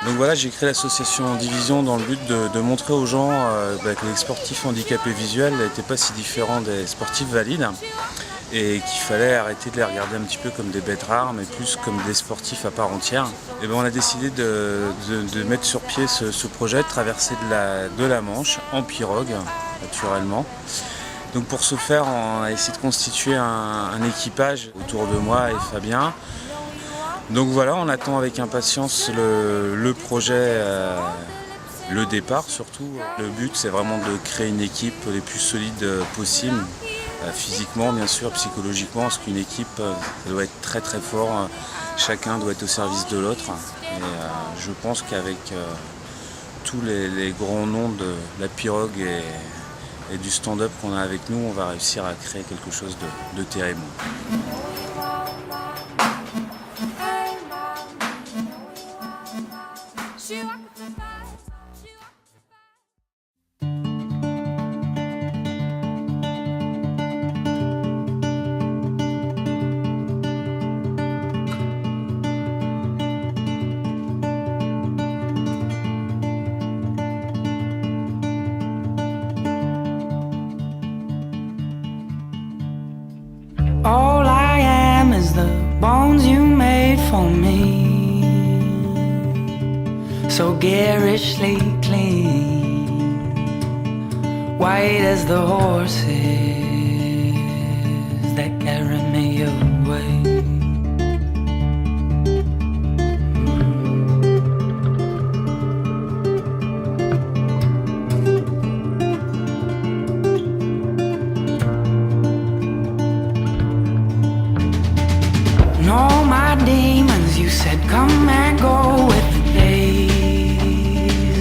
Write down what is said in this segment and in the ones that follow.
Donc voilà, j'ai créé l'association Division dans le but de montrer aux gens que les sportifs handicapés visuels n'étaient pas si différents des sportifs valides et qu'il fallait arrêter de les regarder un petit peu comme des bêtes rares, mais plus comme des sportifs à part entière. Et ben on a décidé de mettre sur pied ce projet, de traverser de la Manche en pirogue, naturellement. Donc pour ce faire, on a essayé de constituer un équipage autour de moi et Fabien. Donc voilà, on attend avec impatience le projet, le départ surtout. Le but, c'est vraiment de créer une équipe les plus solides possible, physiquement bien sûr, psychologiquement, parce qu'une équipe, ça doit être très très fort, chacun doit être au service de l'autre. Et je pense qu'avec tous les grands noms de la pirogue et du stand-up qu'on a avec nous, on va réussir à créer quelque chose de terrible. All I am is the bones you made for me, so garishly clean, white as the horses that carry me away. Demons, you said, come and go with the days.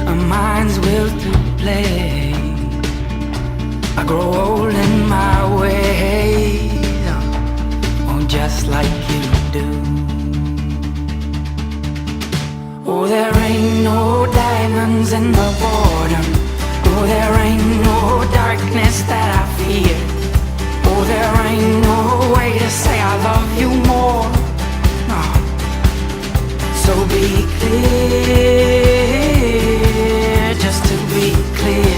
Our minds will to play. I grow old in my ways, oh, just like you do. Oh, there ain't no diamonds in the boredom. Oh, there ain't no darkness that I fear. Oh, there ain't no way to say I love you more. No. So be clear, just to be clear.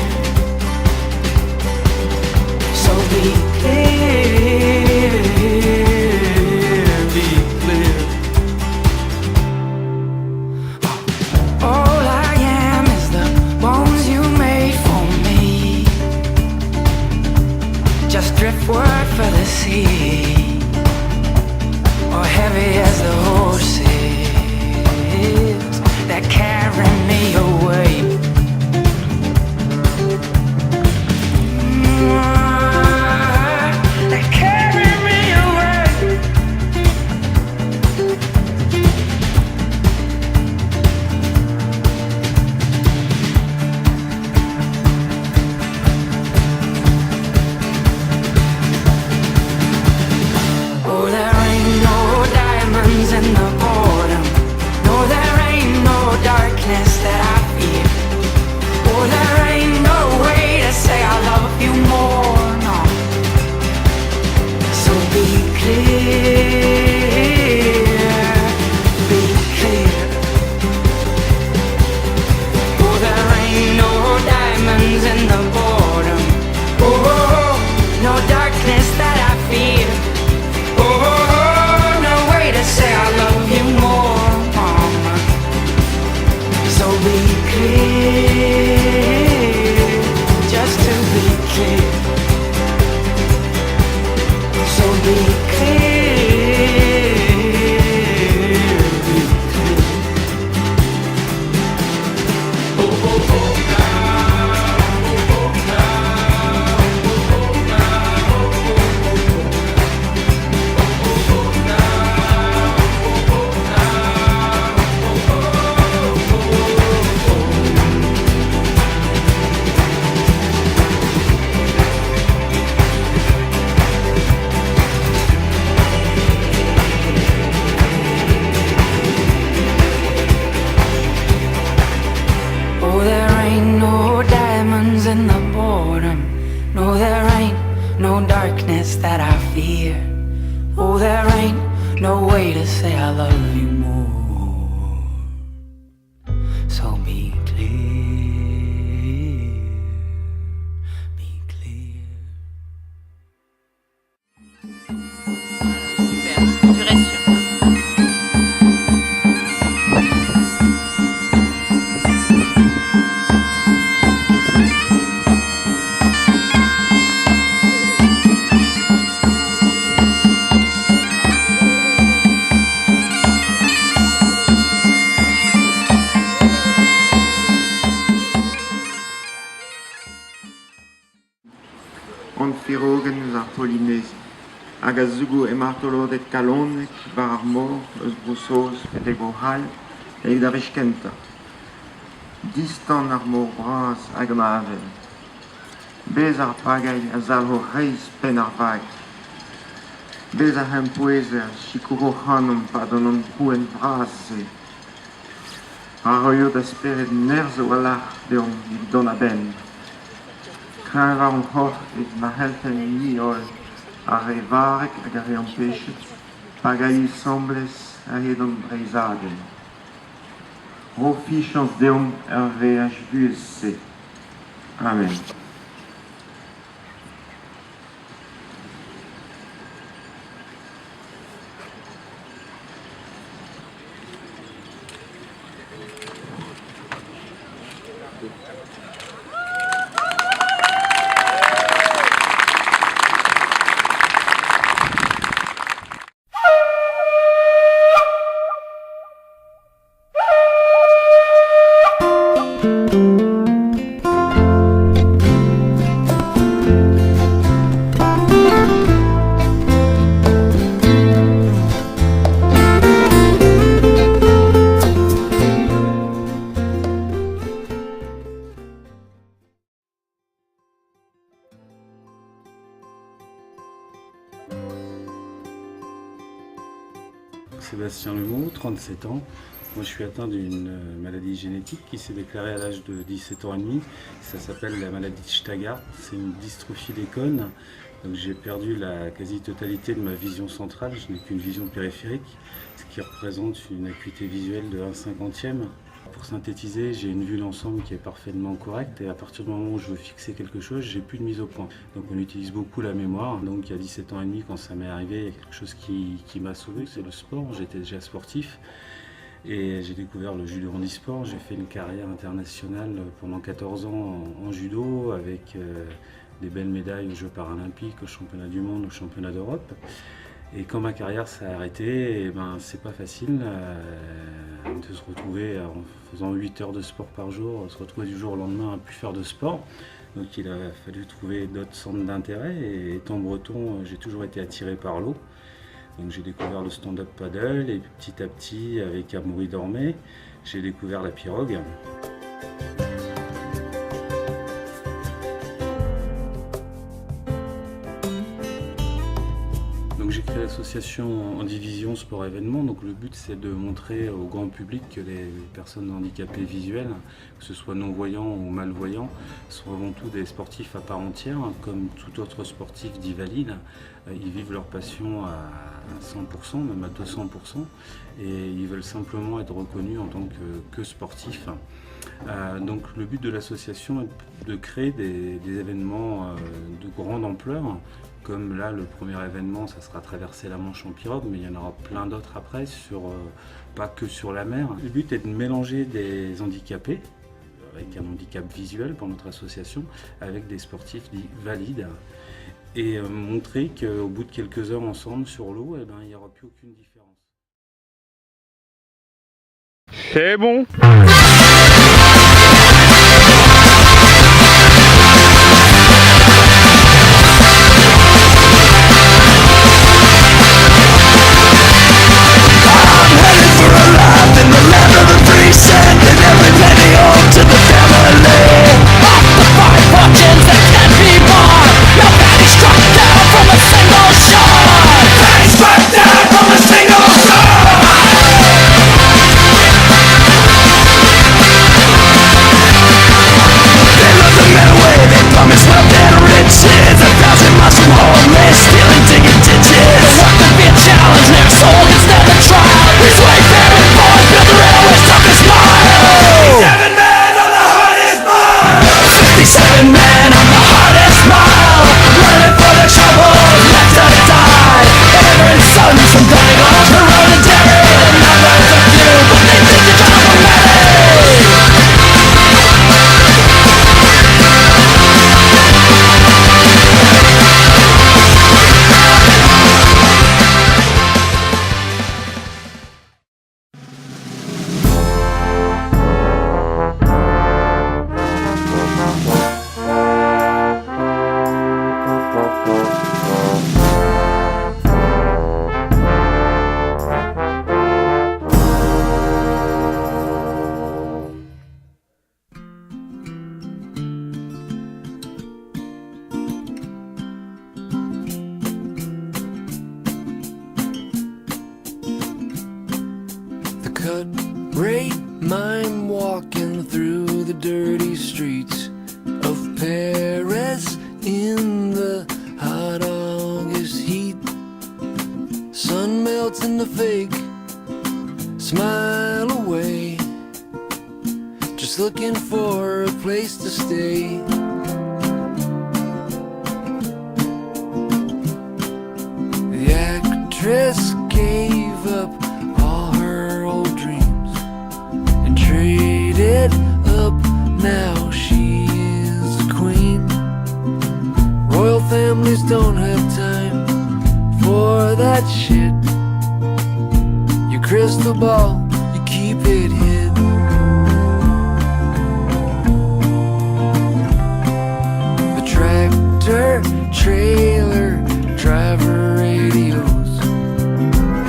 So be clear, be clear. All I am is the bones you made for me, just driftwood for the sea, or heavy as the horses that carry me away. That carry me away. Oh, there ain't no diamonds in the boredom. No, there ain't no darkness that I fear. Oh, there ain't no way to say I love you more. No. So be clear, be clear. Oh, there ain't no diamonds in the boredom. Oh, no darkness that I fear. Oh, no way to say I love you more, mama. So be clear, just to be clear. So be clear, be clear. Oh, there ain't no diamonds in the boredom. No, there ain't no darkness that I fear. Oh, there ain't no way to say I love you more. So be clear, be clear. Super, tu restes sûr. Firogen a Polynésie. Hag a zugo e martolodet kalonek, war ar mor, eus broussoz, et ego hal, e da vechkenta. Distan ar mor bras hag ma avel. Bez ar pagay a zal ho reiz pen ar vag. Bez a hem poeze a chikouro hanom pa donon pouen bras se. A roio da speret nerz o alach deon don a ben. Kran va on hor et ma helfen ni ol a re varek hag a re an pechet, pagay sembles a hedon breizaden. Ro fichans deon er ve a jvuez se. Amen. Sébastien Lemeau, 37 ans. Moi je suis atteint d'une maladie génétique qui s'est déclarée à l'âge de 17 ans et demi. Ça s'appelle la maladie de Stargardt, c'est une dystrophie des cônes. Donc j'ai perdu la quasi-totalité de ma vision centrale, je n'ai qu'une vision périphérique, ce qui représente une acuité visuelle de 1/50. Pour synthétiser, j'ai une vue d'ensemble qui est parfaitement correcte et à partir du moment où je veux fixer quelque chose, j'ai plus de mise au point. Donc on utilise beaucoup la mémoire. Donc il y a 17 ans et demi, quand ça m'est arrivé, il y a quelque chose qui m'a sauvé, c'est le sport. J'étais déjà sportif et j'ai découvert le judo handisport. J'ai fait une carrière internationale pendant 14 ans en judo avec des belles médailles aux Jeux paralympiques, aux championnats du monde, aux championnats d'Europe. Et quand ma carrière s'est arrêtée, c'est pas facile de se retrouver en faisant 8 heures de sport par jour, se retrouver du jour au lendemain à plus faire de sport. Donc il a fallu trouver d'autres centres d'intérêt et étant breton, j'ai toujours été attiré par l'eau. Donc j'ai découvert le stand-up paddle et petit à petit, avec Amaury Dormé, j'ai découvert la pirogue. Donc j'ai créé l'association en division sport événement. Donc le but c'est de montrer au grand public que les personnes handicapées visuelles, que ce soit non-voyants ou malvoyants, sont avant tout des sportifs à part entière, comme tout autre sportif dit valide. Ils vivent leur passion à 100%, même à 200%, et ils veulent simplement être reconnus en tant que sportifs. Donc le but de l'association est de créer des événements de grande ampleur. Comme là, le premier événement, ça sera traverser la Manche en pirogue, mais il y en aura plein d'autres après, pas que sur la mer. Le but est de mélanger des handicapés, avec un handicap visuel pour notre association, avec des sportifs dits valides, et montrer qu'au bout de quelques heures ensemble sur l'eau, il n'y aura plus aucune différence. C'est bon. cut rate mime walking through the dirty streets of Paris in the hot August heat. Sun melts in the fake smile away, just looking for a place to stay. The actress gave up all her old dreams and traded up. Now she is a queen. Royal families don't have time for that shit. Your crystal ball, you keep it hid. The tractor trailer driver radios,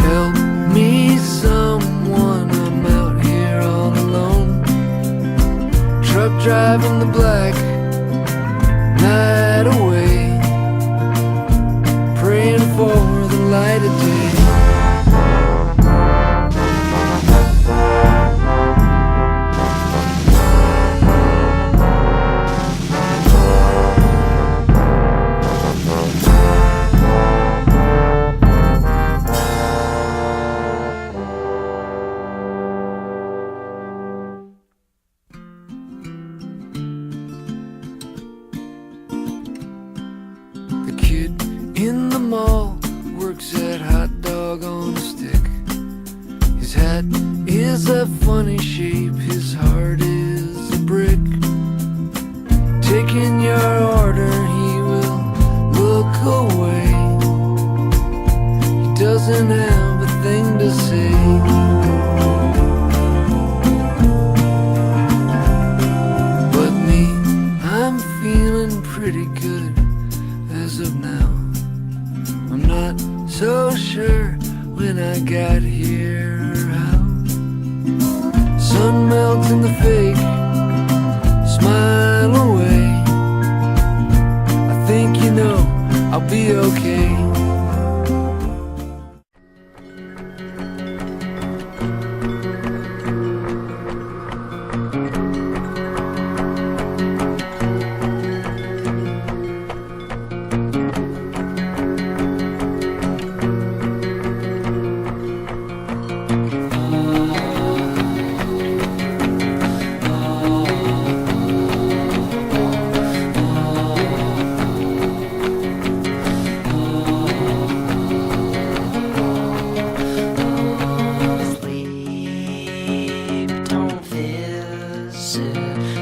help me someone, I'm out here all alone. Truck driving the black night away, praying for the light of day. In the mall, works at hot dog on a stick. His hat is a funny shape, his heart is a brick. Taking your order, he will look away. He doesn't have a thing to say. But me, I'm feeling pretty good as of now. I'm not so sure when I got here or how. Sun melts in the fake smile away. I think you know I'll be okay.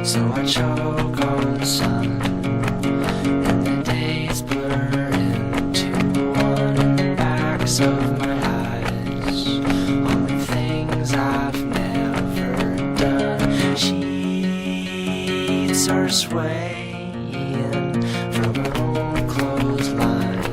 So I choke on the sun, and the days blur into one in the backs of my eyes. Only things I've never done. Sheets are swaying from an old clothesline,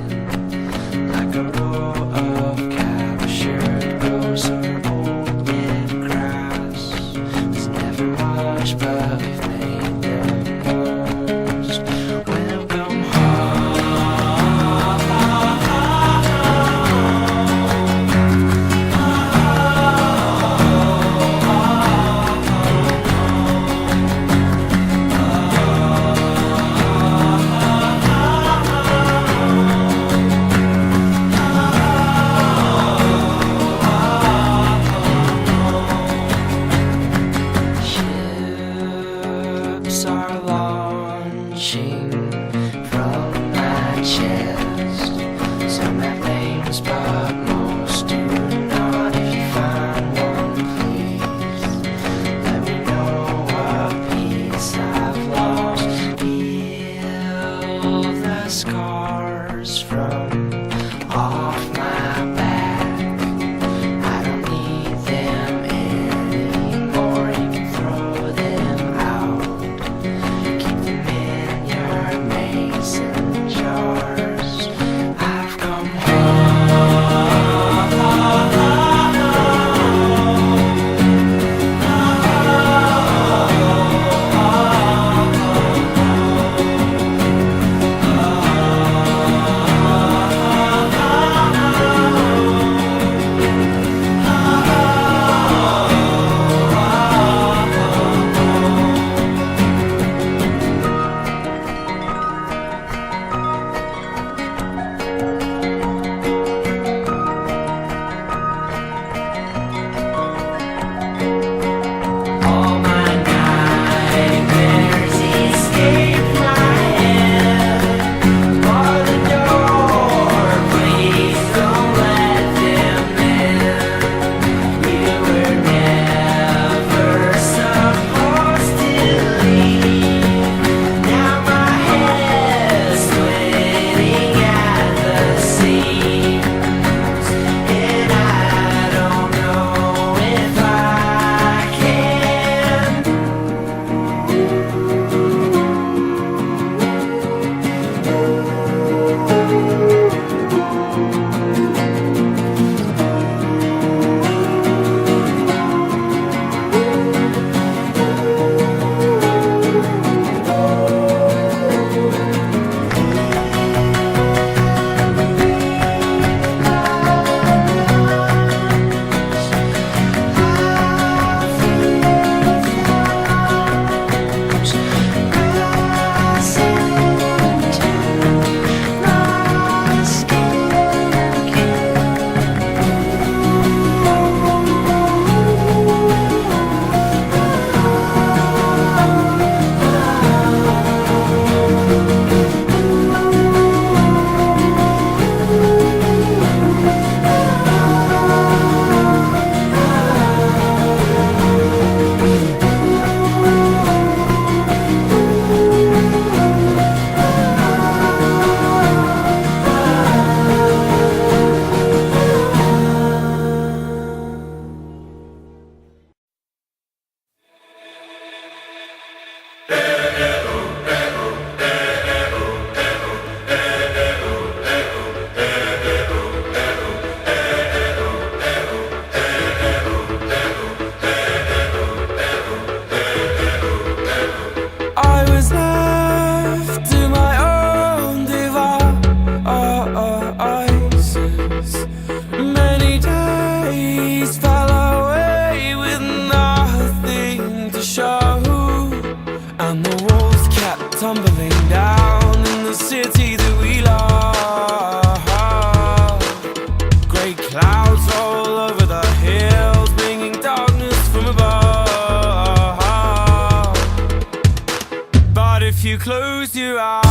like a row of captured ghosts or old dead grass. There's never much, but we've made the most. Welcome ships are launching from my chest. Some have names, but most do not. If you find one, please let me know what piece I've lost. Heal the scars from off my back. I don't need them anymore. You can throw them out. Keep them in your mason jars. I've come home. you close your eyes,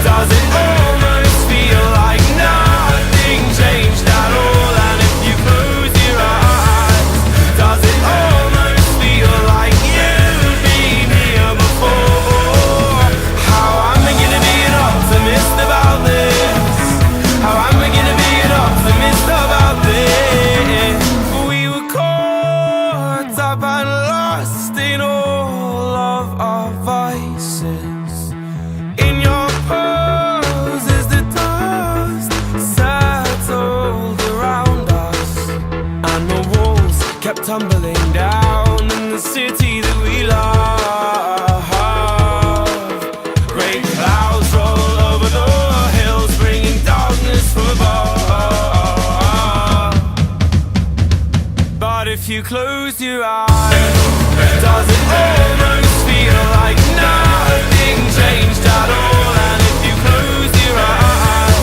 does it almost feel like nothing changed at all? And if you close your eyes, does it almost feel like you've been here before? How am I gonna be an optimist about this? How am I gonna be an optimist about this? We were caught up and lost in all of our vices. In your poses the dust settled around us, and the walls kept tumbling down in the city that we love. Great clouds roll over the hills, bringing darkness from above. But if you close your eyes, does it almost feel like nothing changed at all? And if you close your eyes,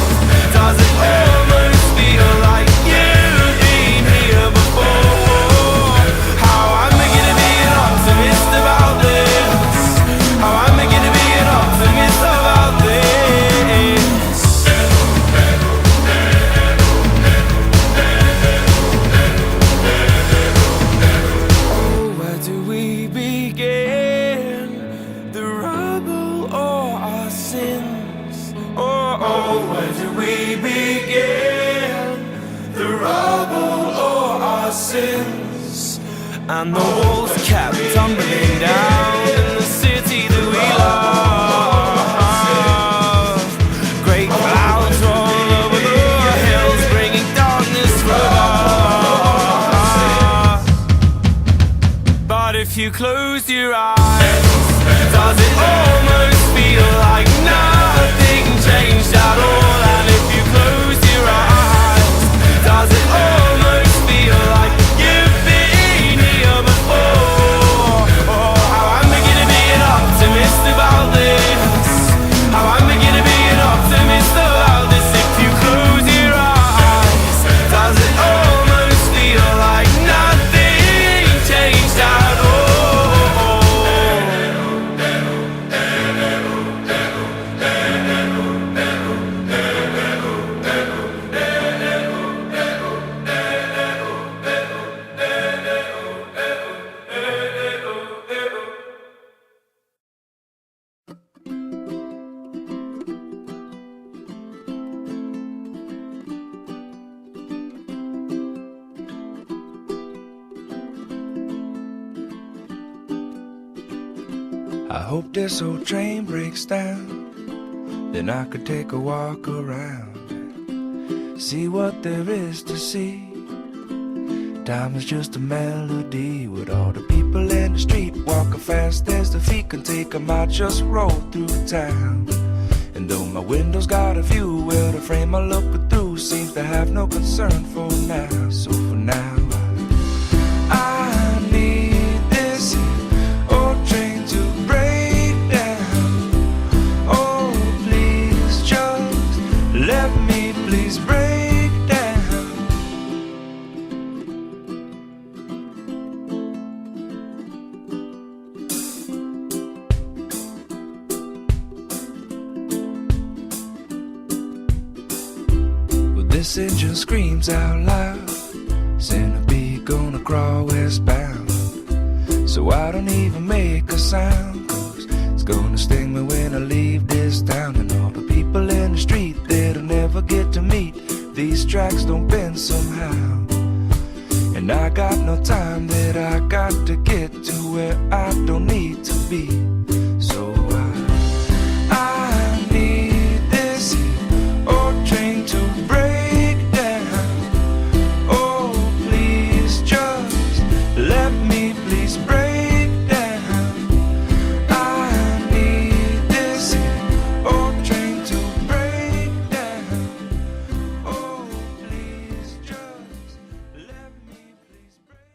does it almost feel like you've been here before? How am I gonna be an optimist about this? How am I gonna be an optimist about this? Oh, where do we begin? The rubble or our sins? Oh, where do we begin? The rubble or our sins? And the walls kept tumbling down in the city that we love. Great clouds roll over the hills, bringing darkness from above. But if you close your eyes, does it almost feel like nothing changed at all? And if you close your eyes, does it almost feel like you've been here before? Oh, how am I gonna be an optimist about this? How am I gonna be an optimist about this? If you close your eyes, does it almost feel like nothing changed at all? I hope this old train breaks down, then I could take a walk around, see what there is to see. Time is just a melody with all the people in the street walking fast as the feet can take them. I just roll through town, and though my window's got a view, well, the frame I look through seems to have no concern for now. So for now, I need this old train to break down. Oh, please just let me please break down. Well, this engine screams out loud, centipede gonna crawl westbound. So I don't even make a sound, 'cause it's gonna sting me when I leave this town. And all the people in the street that'll never get to meet, these tracks don't bend somehow. And I got no time that I got to get to where I don't need to be. So I need this old train to break down. Oh, please just let me please break down. I need this old train to break down. Oh, please just let me please break.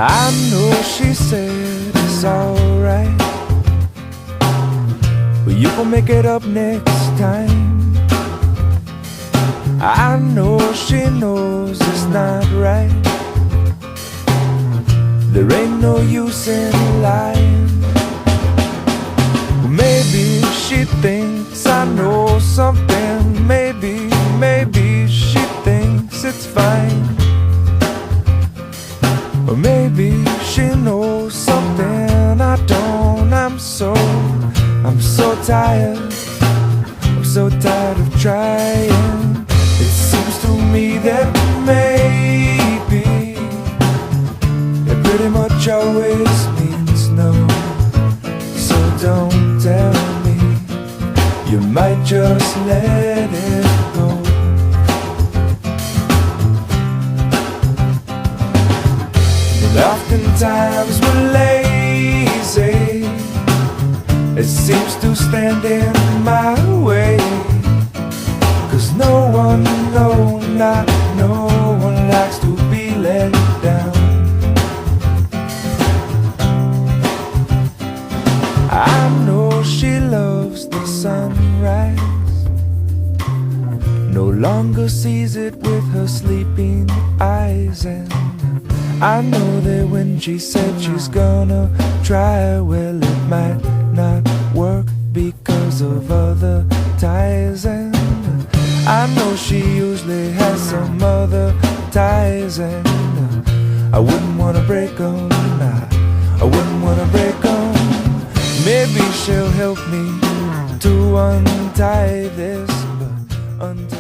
I know she said it's alright, but you gon' make it up next time. I know she knows it's not right. There ain't no use in lying. Maybe she thinks I know something. Maybe she thinks it's fine. Or maybe she knows something I don't. I'm so tired. I'm so tired of trying. It seems to me that maybe it pretty much always means no. So don't tell me, you might just let it go. And oftentimes we're lazy, it seems to stand in my way. 'Cause no one, not no one likes to be let down. I know she loves the sunrise, no longer sees it with her sleeping eyes. And I know that when she said she's gonna try, well, it might not work because of other ties. And I know she usually has some other ties. And I wouldn't wanna break them, I wouldn't wanna break them. Maybe she'll help me to untie this, but until